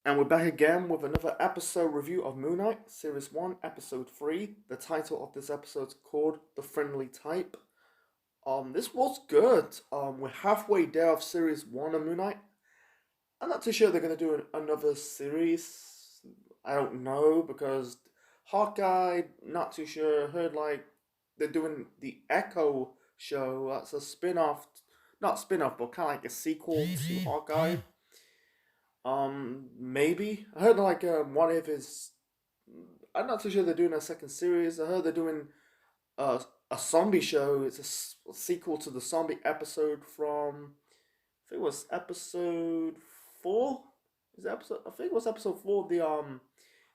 And we're back again with another episode review of Moon Knight, Series 1, Episode 3. The title of this episode is called The Friendly Type. This was good. We're halfway there of Series 1 of Moon Knight. I'm not too sure they're going to do another series. I don't know, because Hawkeye, not too sure. Heard like they're doing the Echo show. That's a spin off, not spin off, but kind of like a sequel to Hawkeye. Maybe I heard like one of his. I'm not too sure they're doing a second series. I heard they're doing uh, a zombie show. It's a sequel to the zombie episode from. I think it was episode 4. Is it episode? I think it was episode 4.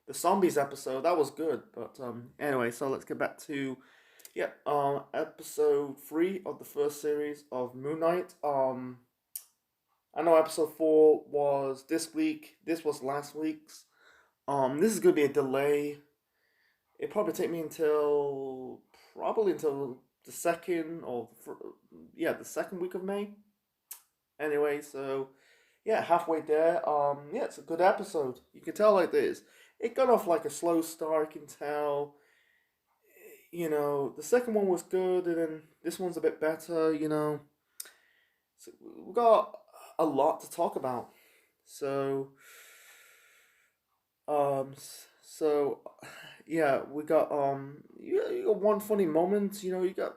The zombies episode that was good. But anyway, so let's get back to episode 3 of the first series of Moon Knight. I know episode 4 was this week. This was last week's. This is gonna be a delay. It probably take me until probably until the second or the second week of May. Anyway, so yeah, halfway there. Yeah, it's a good episode. You can tell like this. It got off like a slow start. You can tell. The second one was good, and then this one's a bit better. So we got a lot to talk about. So Um, so yeah, we got you got one funny moment. You got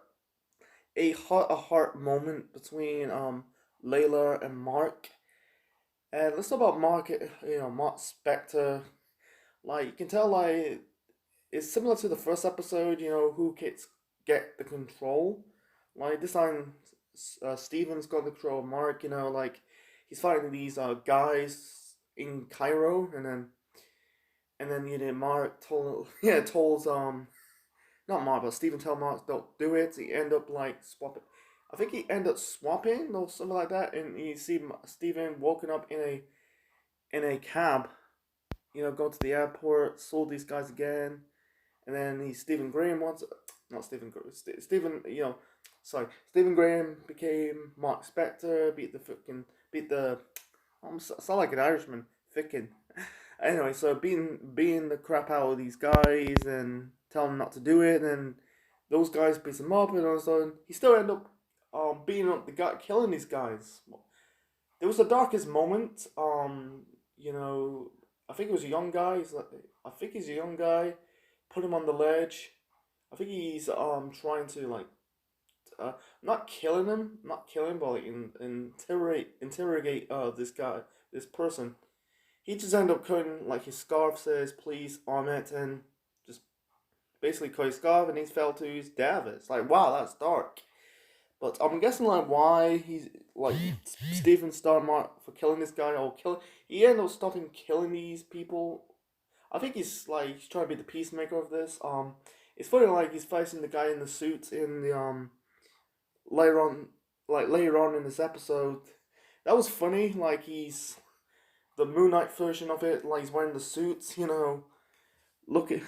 a heart moment between Layla and Mark. And let's talk about Mark. Mark Spector. Like you can tell, like it's similar to the first episode. Who gets get the control. Like this time, Steven's got the control of Mark. Like he's fighting these guys in Cairo, and then Mark told told not Mark but Stephen tell Mark don't do it. He end up like swapping. I think he ended up swapping or something like that, and you see Stephen walking up in a cab. Go to the airport, saw these guys again, and then Stephen Graham wants not Stephen Graham Stephen sorry Stephen Graham became Mark Spector, beat the sound like an Irishman, Ficken. Anyway, so being the crap out of these guys and tell them not to do it, and those guys beat him up, and all of a sudden he still end up beating up the guy, killing these guys. There was the darkest moment. I think it was a young guy. I think he's a young guy. Put him on the ledge. I think he's trying to like not killing him, but like interrogate this guy, this person. He just ended up cutting like his scarf says please arm it, and just basically cut his scarf, and he fell to his death. It's like wow, that's dark. But I'm guessing like why he's like Stephen Starmark for killing this guy or killing. He ended up stopping killing these people. I think he's trying to be the peacemaker of this. It's funny like he's facing the guy in the suit in the later on later on in this episode. That was funny. Like he's the Moon Knight version of it. Like he's wearing the suits. Looking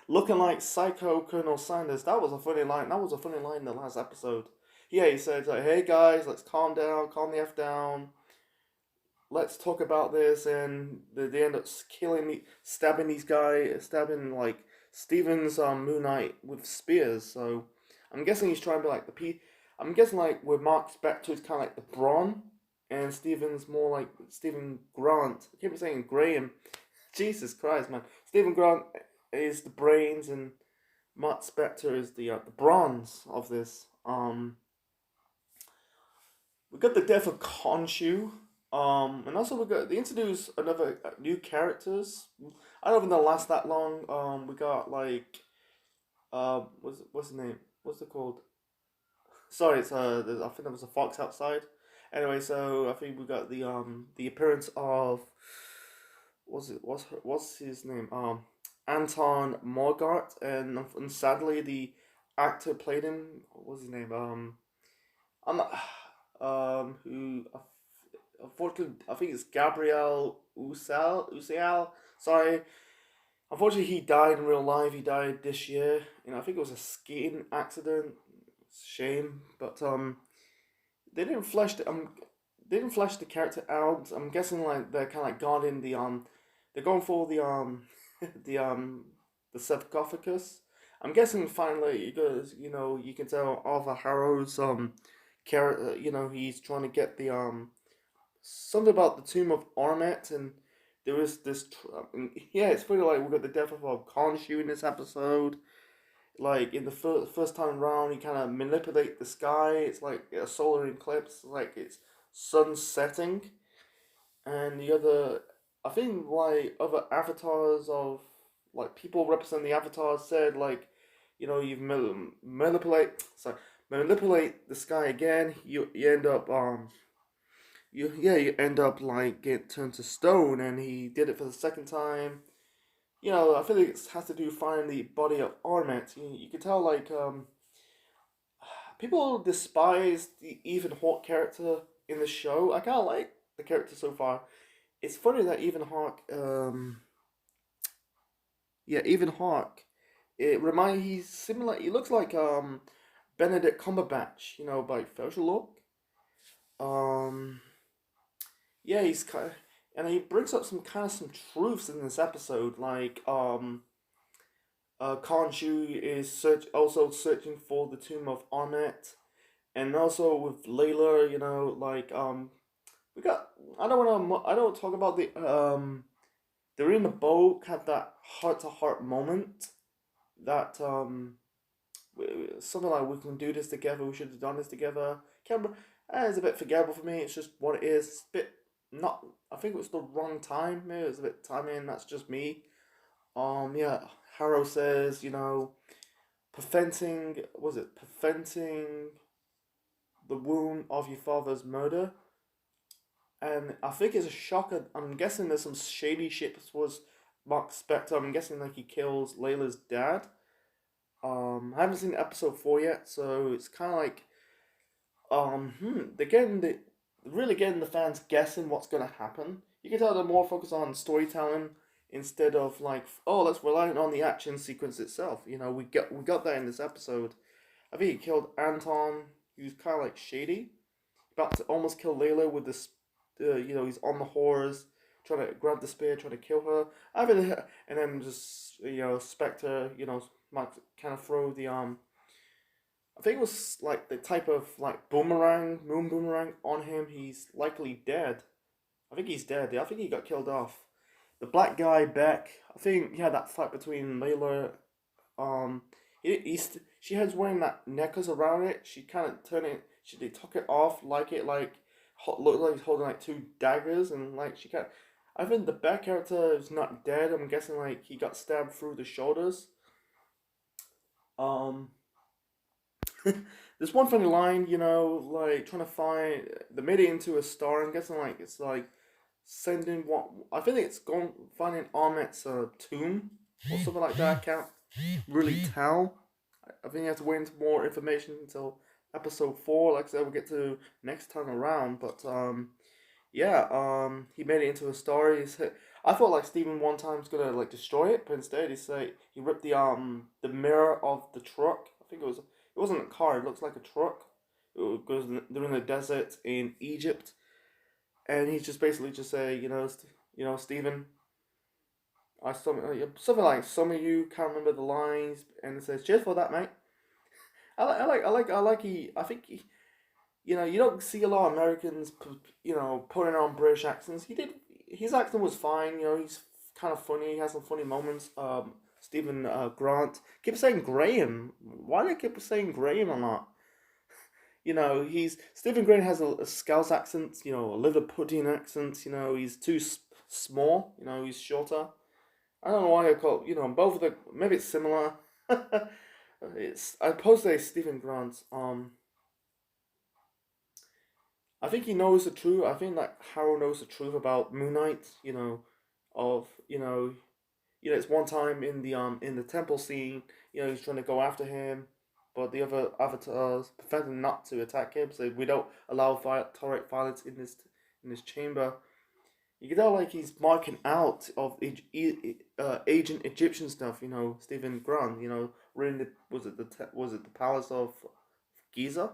looking like Psycho Colonel Sanders. That was a funny line. That was a funny line in the last episode. Yeah, he said like, "Hey guys, let's calm down, calm the f down. Let's talk about this." And they end up stabbing these guys, stabbing like Steven's Moon Knight with spears. So I'm guessing he's trying to be like the P. I'm guessing like with Mark Spector, it's kind of like the Brawn, and Steven's more like Stephen Grant. I keep saying Graham. Jesus Christ, man. Stephen Grant is the brains, and Mark Spector is the bronze of this. We got the death of Khonshu. And also we got they introduced another new characters. I don't think they'll last that long. We got like what's the name? What's it called? Sorry, it's I think there was a fox outside. Anyway, so I think we got the appearance of what's his name? Anton Morgart, and sadly the actor played him. What was his name? I'm not who unfortunately I think it's Gabriel Usial. Sorry. Unfortunately, he died in real life. He died this year. I think it was a skating accident. It's a shame, but they didn't flesh it. they didn't flesh the character out. I'm guessing like they're kind of like guarding they're going for the the sarcophagus. I'm guessing finally because you can tell Arthur Harrow's character, he's trying to get the something about the tomb of Armet, and there is this yeah, it's pretty like we got the death of Khonshu in this episode. Like in the first time around, he kind of manipulate the sky. It's like a solar eclipse, like it's sun setting, and the other, I think like other avatars of like people representing the avatars said like, you've manipulate the sky again. You end up you end up like get turned to stone, and he did it for the second time. I feel like it has to do finding the body of Armet. You can tell like people despise the Ethan Hawke character in the show. I kind of like the character so far. It's funny that Ethan Hawke. He's similar. He looks like Benedict Cumberbatch, by facial look. Um, yeah, he's kind of, and he brings up some truths in this episode, like Khonshu is also searching for the tomb of Armet, and also with Layla, like we got. I don't talk about they're in the boat, had that heart to heart moment that something like we can do this together. We should have done this together. Can't remember. It's a bit forgettable for me. It's just what it is. It's a bit not. I think it was the wrong time. Maybe it was a bit timing. That's just me. Yeah. Harrow says, preventing the wound of your father's murder, and I think it's a shocker. I'm guessing there's some shady shit was Mark Spector. I'm guessing like he kills Layla's dad. I haven't seen episode 4 yet, so it's kind of like they're really getting the fans guessing what's gonna happen. You can tell they're more focused on storytelling instead of like, oh, let's rely on the action sequence itself. We got that in this episode. I think he killed Anton. He was kind of like shady, about to almost kill Layla with this. He's on the horse, trying to grab the spear, trying to kill her. I think, and then just Spectre, might kind of throw the I think it was like the type of like moon boomerang on him. He's likely dead. I think he's dead. I think he got killed off. The black guy Beck. I think he had that fight between Layla. Um, she has wearing that necklace around it. She kind of turned it. They took it off like looked like he's holding like two daggers, and like she kind. I think the Beck character is not dead. I'm guessing like he got stabbed through the shoulders. Um, There's one funny line, like trying to find they made it into a star. I'm guessing like it's like sending what I think it's going finding Ahmet's tomb or something like that. I can't really tell. I think you have to wait into more information until episode 4. Like I said, we'll get to next time around. But yeah, he made it into a star. I thought like Steven one time's gonna like destroy it, but instead he ripped the mirror of the truck. I think it wasn't a car. It looks like a truck. They're in the desert in Egypt, and he's just basically just say, Stephen, something like some of you can't remember the lines, and it says, "Cheers for that, mate." I think you don't see a lot of Americans, putting on British accents. His accent was fine. He's kind of funny. He has some funny moments. Stephen Grant keep saying Graham. Why do they keep saying Graham or not? He's Stephen Grant has a Scouse accent. A liver pudding accent. He's too small. He's shorter. I don't know why I call. Both of the maybe it's similar. It's I suppose they Stephen Grant. I think he knows the truth. I think like Harold knows the truth about Moon Knight. Of it's one time in the temple scene. He's trying to go after him, but the other avatars prevent him not to attack him. So we don't allow tolerate violence in this chamber. You can tell like he's marking out of ancient Egyptian stuff. Stephen Grant. We're in the was it the palace of Giza,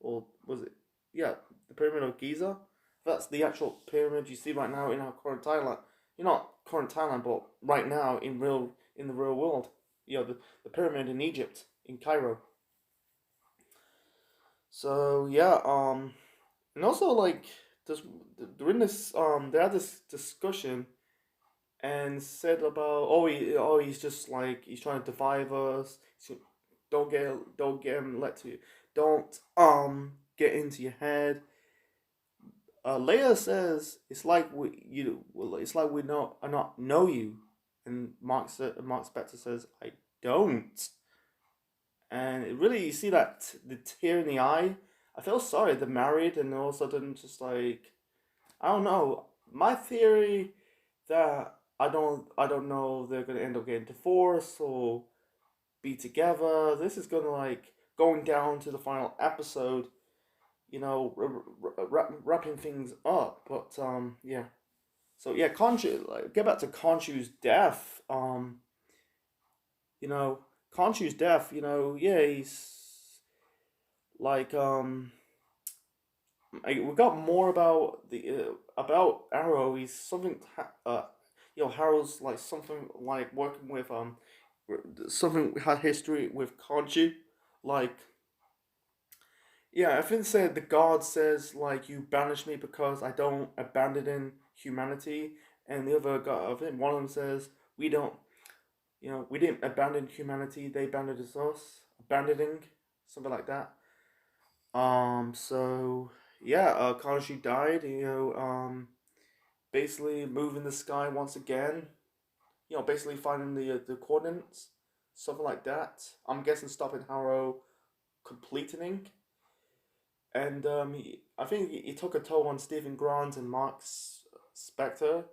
or was it yeah the pyramid of Giza? That's the actual pyramid you see right now in our current Thailand. You're not current Thailand, but right now in the real world. The pyramid in Egypt, in Cairo. So yeah, and also like this during this they had this discussion and said about he's just like he's trying to divide us. So don't get him let to don't get into your head. Leia says it's like it's like we know I not know you, and Mark Spector says I don't, and it really you see that the tear in the eye. I feel sorry they're married, and all of a sudden just like I don't know. My theory that I don't know if they're gonna end up getting divorced or be together. This is gonna like going down to the final episode, wrapping things up. But yeah. So yeah, Khonshu. Like, get back to Khonshu's death. You know, Khonshu's death. Yeah, he's like we got more about the about Arrow. He's something. Harold's like something like working with something had history with Khonshu, like yeah, I think said the god says like you banish me because I don't abandon humanity, and the other god I think one of them says we don't we didn't abandon humanity, they abandoned us, abandoning something like that. So yeah, Kanji died. Basically moving the sky once again. Basically finding the coordinates, something like that. I'm guessing stopping Harrow completing, and I think he took a toll on Stephen Grant and Mark Spector.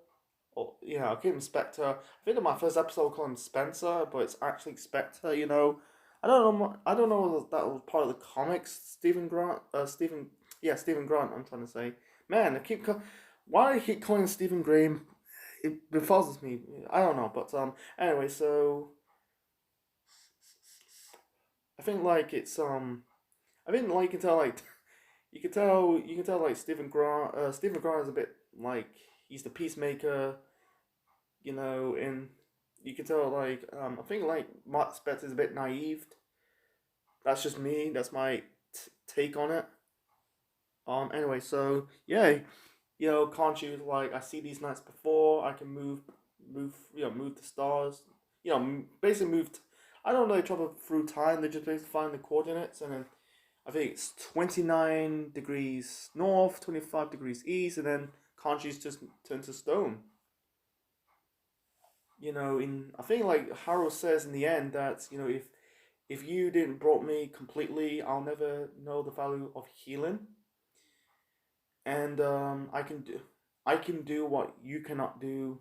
Or yeah, I call him Spector. I think in my first episode I call him Spencer, but it's actually Spector. I don't know. I don't know if that was part of the comics. Stephen Grant. Stephen Grant. I'm trying to say. Man, why do I keep calling Stephen Graham? It befuzzles me. I don't know, but anyway, so I think like it's I think like you can tell like you can tell like Stephen Grant is a bit like he's the peacemaker, and you can tell like I think like Mark Spector is a bit naive. That's just me. That's my take on it. Anyway, so yeah, can't you like I see these nights before I can move the stars. Basically I don't really travel through time. They just basically find the coordinates, and then I think it's 29 degrees north, 25 degrees east, and then Kanji's just turn to stone. In I think like Harold says in the end that if you didn't brought me completely, I'll never know the value of healing, and I can do what you cannot do.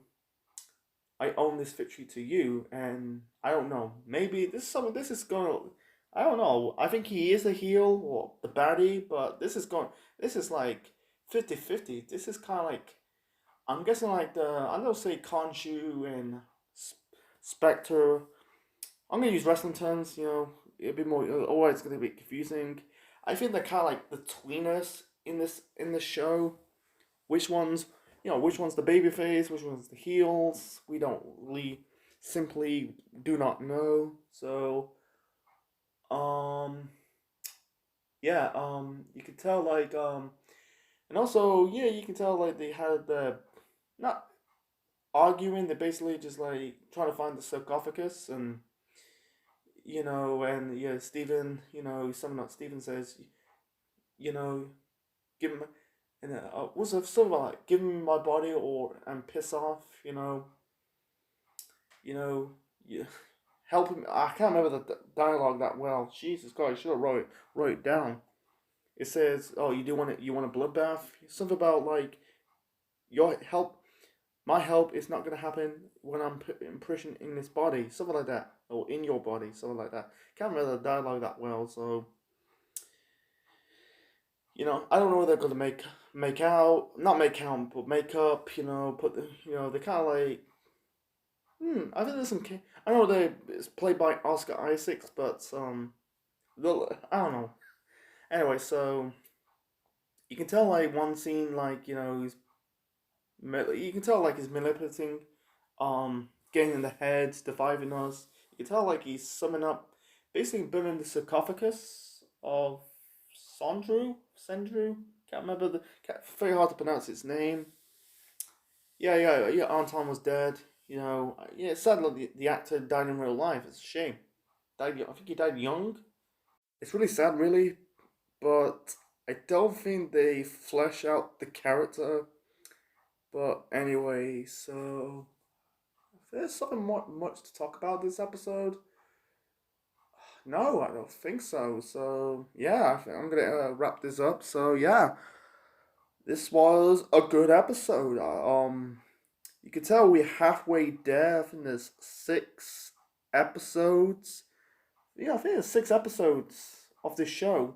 I own this victory to you, and I don't know. Maybe this is gonna. I don't know. I think he is a heel or the baddie, but This is like 50-50. This is kind of like. I'm guessing like I'm gonna say Khonshu and Spectre. I'm gonna use wrestling terms. A bit more. Or it's gonna be confusing. I think they're kind of like the tweeners in this show. Which ones, which one's the baby face, which one's the heels. We don't really simply do not know. So, um, yeah, you can tell like and also yeah, you can tell like they had the not arguing. They're basically just like trying to find the sarcophagus, and yeah, Stephen, something like Stephen says, you know, give him and was it sort of like give him my body or and piss off, you know, you help him. I can't remember the dialogue that well. Jesus God, I should have wrote it down. It says, "Oh, you do want it? You want a bloodbath? Something about like your help. My help is not gonna happen when I'm put in prison in this body. Something like that, or in your body. Something like that. Can't remember the dialogue that well. So I don't know what they're gonna make out, not make out, but make up. Put they kind of like. I think there's some. I know it's played by Oscar Isaacs, but I don't know. Anyway, so You can tell like one scene, like you can tell like he's manipulating, getting in the heads, dividing us. You can tell like he's summing up, basically building the sarcophagus of Sandru. Can't remember very hard to pronounce its name. Yeah. Anton was dead. Yeah. It's sad that the actor died in real life. It's a shame. I think he died young. It's really sad, really, but I don't think they flesh out the character. But anyway, so if there's something much to talk about this episode. No, I don't think so. So yeah, I think I'm gonna wrap this up. So yeah, this was a good episode. You can tell we're halfway there. I think there's 6 episodes. Yeah, I think there's 6 episodes of this show.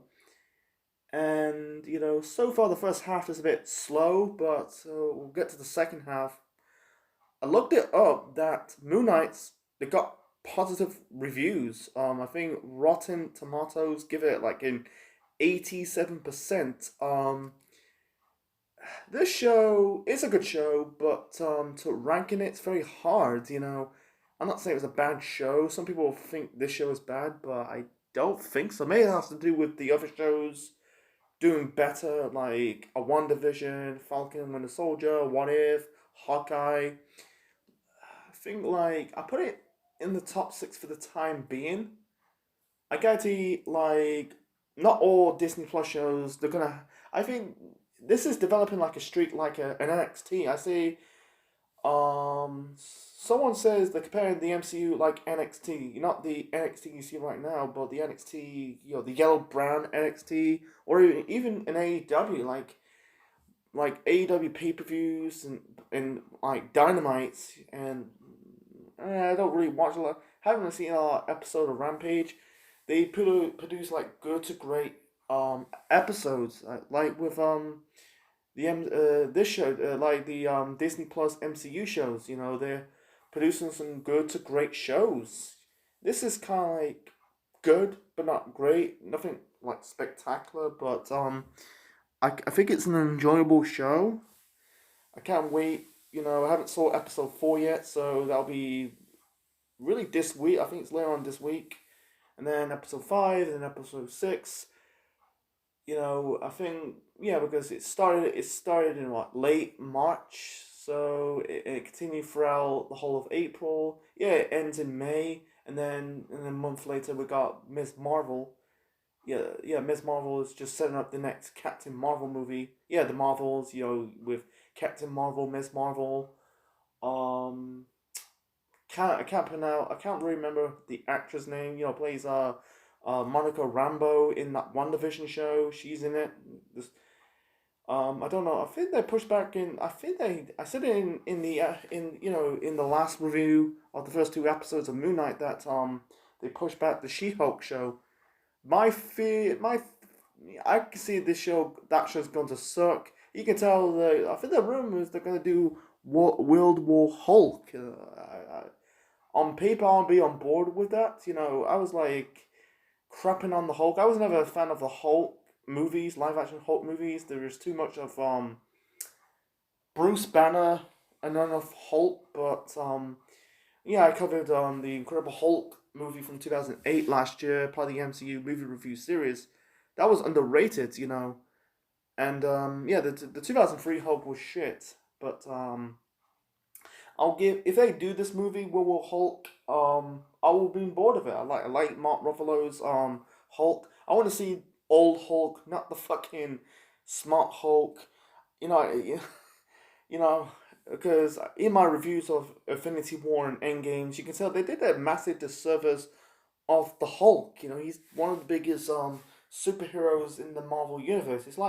And, so far the first half is a bit slow, but we'll get to the second half. I looked it up that Moon Knights, they got positive reviews. I think Rotten Tomatoes give it like an 87%. This show is a good show, but to rank in it's very hard. I'm not saying it was a bad show. Some people think this show is bad, but I don't think so. Maybe it has to do with the other shows doing better, like a WandaVision, Falcon and Winter Soldier, What If, Hawkeye. I think like I put it in the top 6 for the time being. I guarantee like not all Disney Plus shows they're gonna. I think this is developing like a streak, like an NXT. I see. Someone says they're comparing the MCU like NXT, not the NXT you see right now, but the NXT, the yellow brown NXT, or even an AEW, like AEW pay per views and like Dynamites, and I don't really watch a lot. Haven't really seen a episode of Rampage. They produce like good to great episodes, like with this show, like the Disney Plus MCU shows. They're producing some good to great shows. This is kind of like good but not great. Nothing like spectacular, but I think it's an enjoyable show. I can't wait. I haven't saw episode 4 yet, so that'll be really this week. I think it's later on this week, and then episode 5, and then episode 6. I think because it started in what, late March, so it continued throughout the whole of April. Yeah, it ends in May, and then a month later we got Ms. Marvel. Yeah, Ms. Marvel is just setting up the next Captain Marvel movie. Yeah, the Marvels, with Captain Marvel, Ms. Marvel. Um, I can't really remember the actress name. Plays Monica Rambeau in that WandaVision show. She's in it. This, I don't know. I think they pushed back in. I said it in the in the last review of the first 2 episodes of Moon Knight that they pushed back the She-Hulk show. My fear, my I can see that show's going to suck. You can tell I think the rumors they're going to do World War Hulk. On paper, I'll be on board with that. I was like crapping on the Hulk. I was never a fan of the Hulk movies, live action Hulk movies. There is too much of Bruce Banner and none of Hulk. But yeah, I covered the Incredible Hulk movie from 2008 last year, part of the MCU movie review series. That was underrated. And yeah, the 2003 Hulk was shit. But I'll give if they do this movie, World War Hulk. I will be bored of it. I like Mark Ruffalo's Hulk. I want to see old Hulk, not the fucking smart Hulk. You know, you know, because in my reviews of Infinity War and Endgames, you can tell they did a massive disservice of the Hulk. He's one of the biggest superheroes in the Marvel universe. It's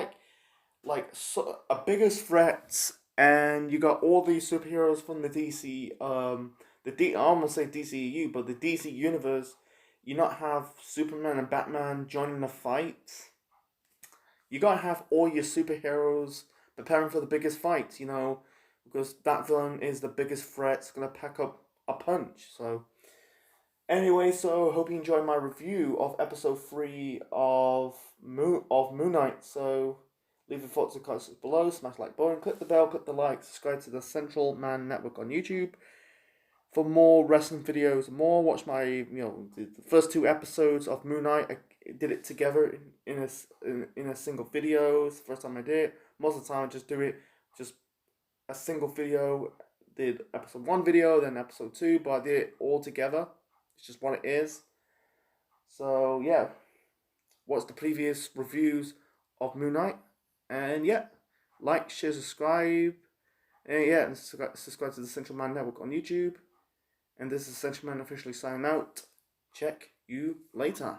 a biggest threat, and you got all these superheroes from the DC, I almost say DCU, but the DC universe. You not have Superman and Batman joining the fight. You gotta have all your superheroes preparing for the biggest fight. Because that villain is the biggest threat. It's gonna pack up a punch. So anyway, so hope you enjoyed my review of episode 3 of Moon Knight. So Leave your thoughts and comments below. Smash the like button. Click the bell. Click the like. Subscribe to the Central Man Network on YouTube for more wrestling videos. More. Watch my the first 2 episodes of Moon Knight. I did it together in a single video. It's the first time I did it. Most of the time I just do it just a single video. Did episode 1 video, then episode 2, but I did it all together. It's just what it is. So yeah, watch the previous reviews of Moon Knight, and yeah, like, share, subscribe, and yeah, and subscribe to the Central Man Network on YouTube. And this is Central Man officially signing out. Check you later.